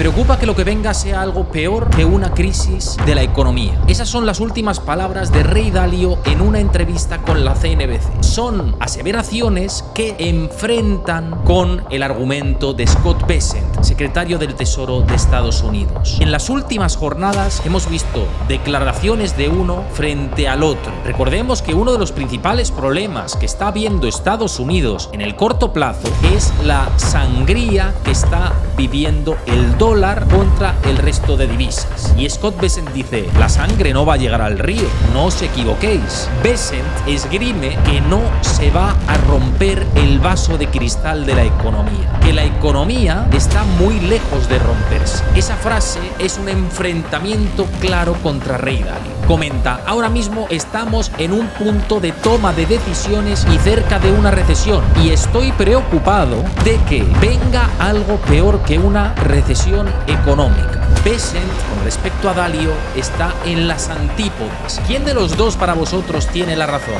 preocupa que lo que venga sea algo peor que una crisis de la economía. Esas son las últimas palabras de Ray Dalio en una entrevista con la CNBC. Son aseveraciones que enfrentan con el argumento de Scott Bessent, secretario del Tesoro de Estados Unidos. En las últimas jornadas hemos visto declaraciones de uno frente al otro. Recordemos que uno de los principales problemas que está viendo Estados Unidos en el corto plazo es la sangría que está viviendo el dólar contra el resto de divisas. Y Scott Bessent dice, la sangre no va a llegar al río, no os equivoquéis. Bessent esgrime que no se va a romper el vaso de cristal de la economía, que la economía está muy lejos de romperse. Esa frase es un enfrentamiento claro contra Ray Dalio. Comenta, ahora mismo estamos en un punto de toma de decisiones y cerca de una recesión, y estoy preocupado de que venga algo peor que una recesión económica. Bessent, con respecto a Dalio, está en las antípodas. ¿Quién de los dos para vosotros tiene la razón?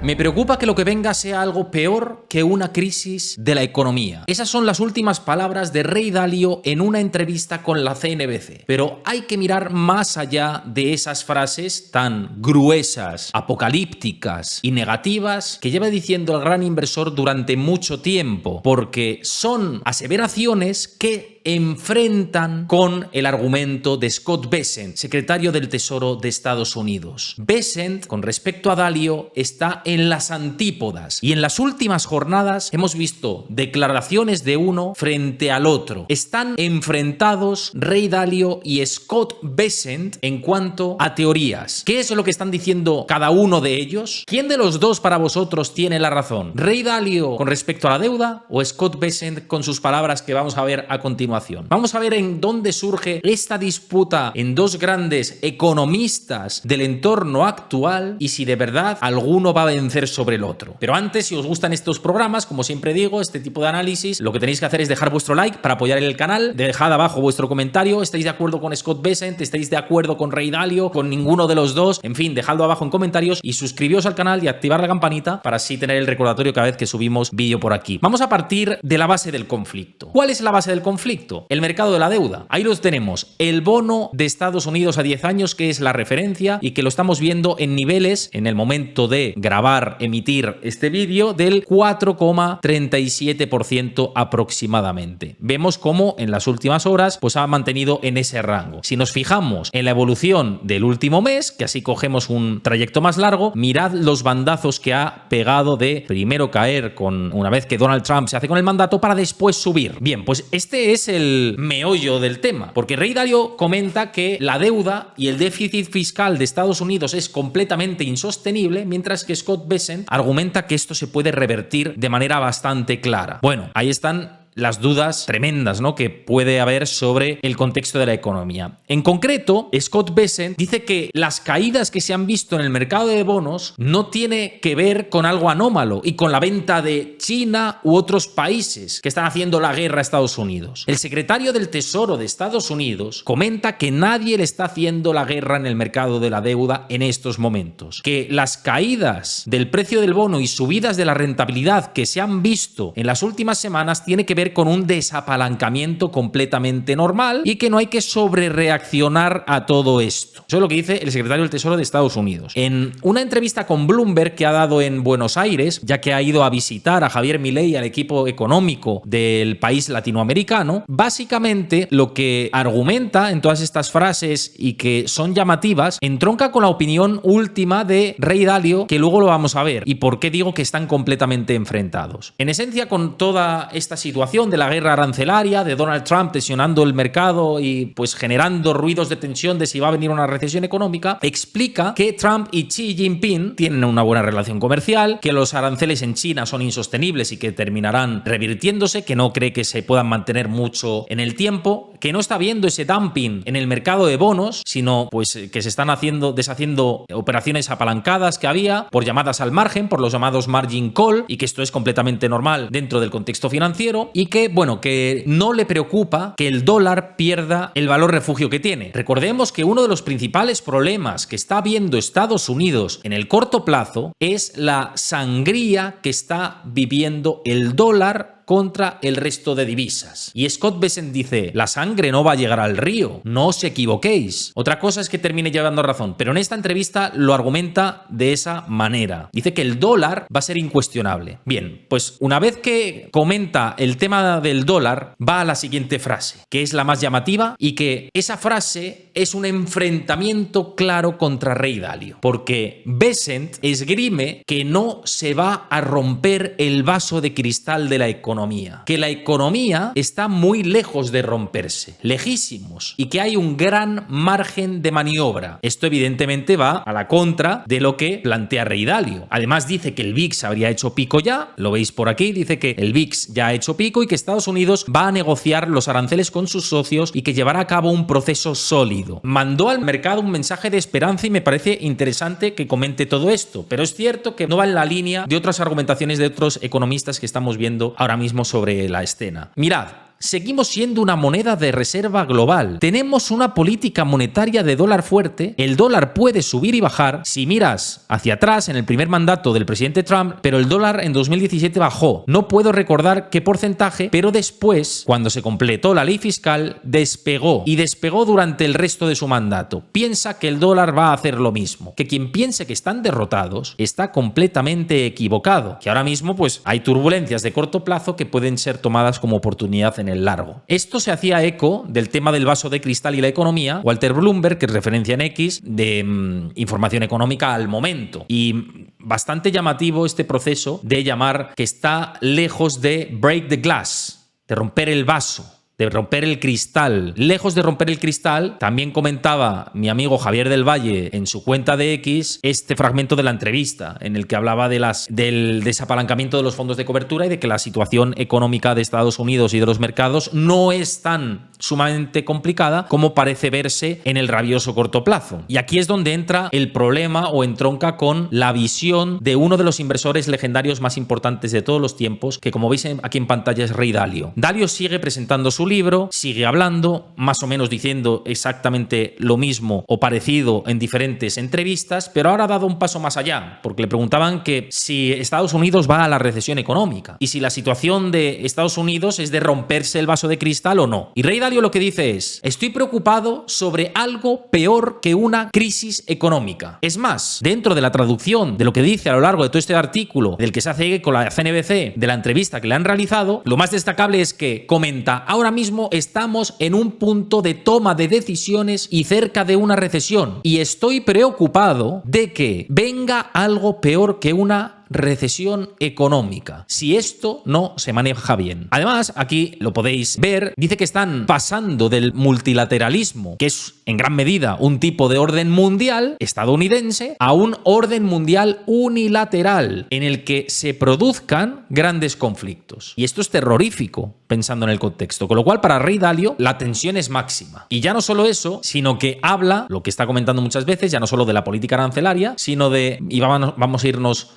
Me preocupa que lo que venga sea algo peor que una crisis de la economía. Esas son las últimas palabras de Ray Dalio en una entrevista con la CNBC. Pero hay que mirar más allá de esas frases tan gruesas, apocalípticas y negativas que lleva diciendo el gran inversor durante mucho tiempo, porque son aseveraciones que enfrentan con el argumento de Scott Bessent, secretario del Tesoro de Estados Unidos. Bessent, con respecto a Dalio, está en las antípodas, y en las últimas jornadas hemos visto declaraciones de uno frente al otro. Están enfrentados Ray Dalio y Scott Bessent en cuanto a teorías. ¿Qué es lo que están diciendo cada uno de ellos? ¿Quién de los dos para vosotros tiene la razón? ¿Ray Dalio con respecto a la deuda o Scott Bessent con sus palabras que vamos a ver a continuación? Vamos a ver en dónde surge esta disputa en dos grandes economistas del entorno actual y si de verdad alguno va a vencer sobre el otro. Pero antes, si os gustan estos programas, como siempre digo, este tipo de análisis, lo que tenéis que hacer es dejar vuestro like para apoyar el canal, dejad abajo vuestro comentario, ¿estáis de acuerdo con Scott Bessent? ¿Estáis de acuerdo con Ray Dalio? ¿Con ninguno de los dos? En fin, dejadlo abajo en comentarios y suscribíos al canal y activar la campanita para así tener el recordatorio cada vez que subimos vídeo por aquí. Vamos a partir de la base del conflicto. ¿Cuál es la base del conflicto? El mercado de la deuda. Ahí los tenemos. El bono de Estados Unidos a 10 años, que es la referencia y que lo estamos viendo en niveles, en el momento de grabar, emitir este vídeo, del 4,37% aproximadamente. Vemos cómo en las últimas horas pues ha mantenido en ese rango. Si nos fijamos en la evolución del último mes, que así cogemos un trayecto más largo, mirad los bandazos que ha pegado de primero caer con una vez que Donald Trump se hace con el mandato para después subir. Bien, pues este es el meollo del tema, porque Ray Dalio comenta que la deuda y el déficit fiscal de Estados Unidos es completamente insostenible, mientras que Scott Bessent argumenta que esto se puede revertir de manera bastante clara. Bueno, ahí están las dudas tremendas, ¿no?, que puede haber sobre el contexto de la economía. En concreto, Scott Bessent dice que las caídas que se han visto en el mercado de bonos no tiene que ver con algo anómalo y con la venta de China u otros países que están haciendo la guerra a Estados Unidos. El secretario del Tesoro de Estados Unidos comenta que nadie le está haciendo la guerra en el mercado de la deuda en estos momentos, que las caídas del precio del bono y subidas de la rentabilidad que se han visto en las últimas semanas tiene que ver con un desapalancamiento completamente normal y que no hay que sobrereaccionar a todo esto. Eso es lo que dice el secretario del Tesoro de Estados Unidos. En una entrevista con Bloomberg que ha dado en Buenos Aires, ya que ha ido a visitar a Javier Milei y al equipo económico del país latinoamericano, básicamente lo que argumenta en todas estas frases y que son llamativas entronca con la opinión última de Ray Dalio, que luego lo vamos a ver. ¿Y por qué digo que están completamente enfrentados? En esencia, con toda esta situación de la guerra arancelaria, de Donald Trump tensionando el mercado y pues generando ruidos de tensión de si va a venir una recesión económica, explica que Trump y Xi Jinping tienen una buena relación comercial, que los aranceles en China son insostenibles y que terminarán revirtiéndose, que no cree que se puedan mantener mucho en el tiempo, que no está viendo ese dumping en el mercado de bonos, sino pues que se están deshaciendo operaciones apalancadas que había por llamadas al margen, por los llamados margin call, y que esto es completamente normal dentro del contexto financiero, y que, bueno, que no le preocupa que el dólar pierda el valor refugio que tiene. Recordemos que uno de los principales problemas que está viendo Estados Unidos en el corto plazo es la sangría que está viviendo el dólar contra el resto de divisas. Y Scott Bessent dice, la sangre no va a llegar al río, no os equivoquéis. Otra cosa es que termine llevando razón, pero en esta entrevista lo argumenta de esa manera. Dice que el dólar va a ser incuestionable. Bien, pues una vez que comenta el tema del dólar, va a la siguiente frase, que es la más llamativa, y que esa frase es un enfrentamiento claro contra Ray Dalio, porque Bessent esgrime que no se va a romper el vaso de cristal de la economía, que la economía está muy lejos de romperse, lejísimos, y que hay un gran margen de maniobra. Esto evidentemente va a la contra de lo que plantea Ray Dalio. Además dice que el VIX habría hecho pico ya, lo veis por aquí, dice que el VIX ya ha hecho pico y que Estados Unidos va a negociar los aranceles con sus socios y que llevará a cabo un proceso sólido. Mandó al mercado un mensaje de esperanza y me parece interesante que comente todo esto, pero es cierto que no va en la línea de otras argumentaciones de otros economistas que estamos viendo ahora mismo sobre la escena. Mirad, seguimos siendo una moneda de reserva global. Tenemos una política monetaria de dólar fuerte. El dólar puede subir y bajar. Si miras hacia atrás en el primer mandato del presidente Trump, pero el dólar en 2017 bajó. No puedo recordar qué porcentaje, pero después, cuando se completó la ley fiscal, despegó. Y despegó durante el resto de su mandato. Piensa que el dólar va a hacer lo mismo. Que quien piense que están derrotados está completamente equivocado. Que ahora mismo pues hay turbulencias de corto plazo que pueden ser tomadas como oportunidad en el largo. Esto se hacía eco del tema del vaso de cristal y la economía. Walter Bloomberg, que es referencia en X de información económica al momento. Y bastante llamativo este proceso de llamar que está lejos de break the glass, de romper el vaso, de romper el cristal. Lejos de romper el cristal, también comentaba mi amigo Javier del Valle en su cuenta de X este fragmento de la entrevista en el que hablaba del desapalancamiento de los fondos de cobertura y de que la situación económica de Estados Unidos y de los mercados no es tan sumamente complicada como parece verse en el rabioso corto plazo. Y aquí es donde entra el problema o entronca con la visión de uno de los inversores legendarios más importantes de todos los tiempos, que como veis aquí en pantalla es Ray Dalio. Dalio sigue presentando su libro, sigue hablando, más o menos diciendo exactamente lo mismo o parecido en diferentes entrevistas, pero ahora ha dado un paso más allá, porque le preguntaban que si Estados Unidos va a la recesión económica y si la situación de Estados Unidos es de romperse el vaso de cristal o no. Y Ray Dalio lo que dice es: estoy preocupado sobre algo peor que una crisis económica. Es más, dentro de la traducción de lo que dice a lo largo de todo este artículo, del que se hace eco la CNBC, de la entrevista que le han realizado, lo más destacable es que comenta: ahora mismo estamos en un punto de toma de decisiones y cerca de una recesión, y estoy preocupado de que venga algo peor que una recesión económica, si esto no se maneja bien. Además, aquí lo podéis ver, dice que están pasando del multilateralismo, que es en gran medida un tipo de orden mundial estadounidense, a un orden mundial unilateral, en el que se produzcan grandes conflictos. Y esto es terrorífico, pensando en el contexto. Con lo cual, para Ray Dalio, la tensión es máxima. Y ya no solo eso, sino que habla, lo que está comentando muchas veces, ya no solo de la política arancelaria, sino de, y vamos a irnos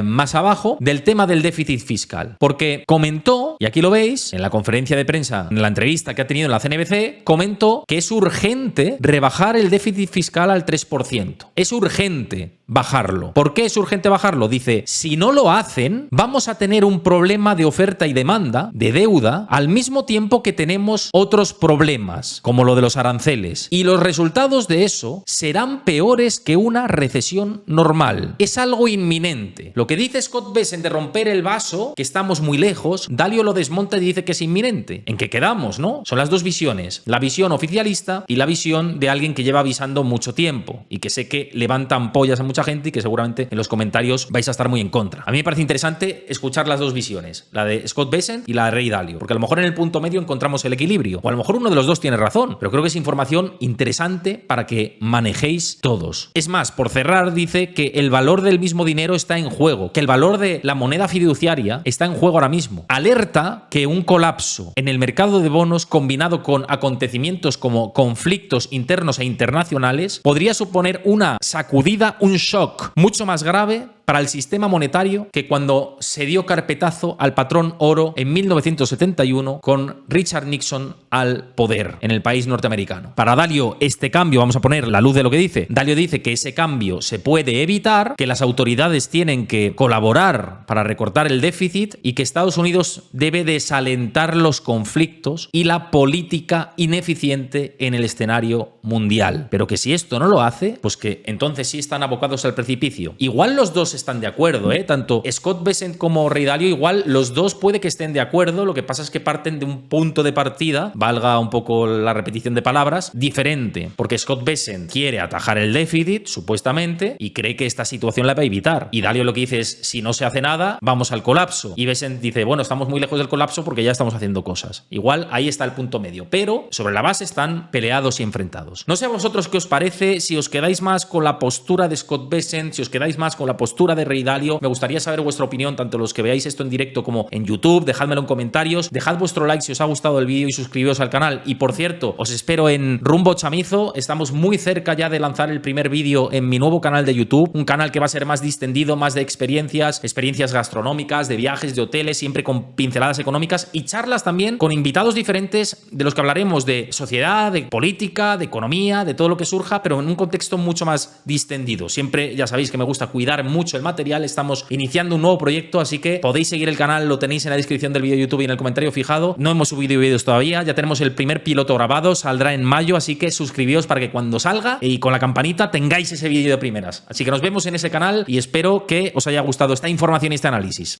más abajo, del tema del déficit fiscal. Porque comentó, y aquí lo veis, en la conferencia de prensa, en la entrevista que ha tenido en la CNBC, comentó que es urgente rebajar el déficit fiscal al 3%. Es urgente bajarlo. ¿Por qué es urgente bajarlo? Dice, si no lo hacen, vamos a tener un problema de oferta y demanda, de deuda, al mismo tiempo que tenemos otros problemas, como lo de los aranceles. Y los resultados de eso serán peores que una recesión normal. Es algo inminente. Lo que dice Scott Bessent de romper el vaso, que estamos muy lejos, Dalio lo desmonta y dice que es inminente. ¿En qué quedamos, no? Son las dos visiones. La visión oficialista y la visión de alguien que lleva avisando mucho tiempo y que sé que levanta ampollas a mucha mucha gente y que seguramente en los comentarios vais a estar muy en contra. A mí me parece interesante escuchar las dos visiones, la de Scott Bessent y la de Ray Dalio, porque a lo mejor en el punto medio encontramos el equilibrio, o a lo mejor uno de los dos tiene razón, pero creo que es información interesante para que manejéis todos. Es más, por cerrar, dice que el valor del mismo dinero está en juego, que el valor de la moneda fiduciaria está en juego ahora mismo. Alerta que un colapso en el mercado de bonos combinado con acontecimientos como conflictos internos e internacionales podría suponer una sacudida, un shock mucho más grave para el sistema monetario que cuando se dio carpetazo al patrón oro en 1971 con Richard Nixon al poder en el país norteamericano. Para Dalio, este cambio, vamos a poner la luz de lo que dice, Dalio dice que ese cambio se puede evitar, que las autoridades tienen que colaborar para recortar el déficit y que Estados Unidos debe desalentar los conflictos y la política ineficiente en el escenario mundial. Pero que si esto no lo hace, pues que entonces sí están abocados al precipicio. Igual los dos están de acuerdo, ¿eh? Tanto Scott Bessent como Ray Dalio, igual los dos puede que estén de acuerdo, lo que pasa es que parten de un punto de partida, valga un poco la repetición de palabras, diferente, porque Scott Bessent quiere atajar el déficit, supuestamente, y cree que esta situación la va a evitar. Y Dalio lo que dice es, si no se hace nada, vamos al colapso. Y Bessent dice, bueno, estamos muy lejos del colapso porque ya estamos haciendo cosas. Igual ahí está el punto medio, pero sobre la base están peleados y enfrentados. No sé a vosotros qué os parece, si os quedáis más con la postura de Scott Bessent, si os quedáis más con la postura de Ray Dalio. Me gustaría saber vuestra opinión, tanto los que veáis esto en directo como en YouTube. Dejádmelo en comentarios, dejad vuestro like si os ha gustado el vídeo y suscribiros al canal. Y por cierto, os espero en Rumbo Chamizo. Estamos muy cerca ya de lanzar el primer vídeo en mi nuevo canal de YouTube, un canal que va a ser más distendido, más de experiencias gastronómicas, de viajes, de hoteles, siempre con pinceladas económicas y charlas también con invitados diferentes de los que hablaremos de sociedad, de política, de economía, de todo lo que surja, pero en un contexto mucho más distendido. Siempre ya sabéis que me gusta cuidar mucho el material, estamos iniciando un nuevo proyecto, así que podéis seguir el canal, lo tenéis en la descripción del vídeo de YouTube y en el comentario fijado. No hemos subido vídeos todavía, ya tenemos el primer piloto grabado, saldrá en mayo, así que suscribíos para que cuando salga y con la campanita tengáis ese vídeo de primeras. Así que nos vemos en ese canal y espero que os haya gustado esta información y este análisis.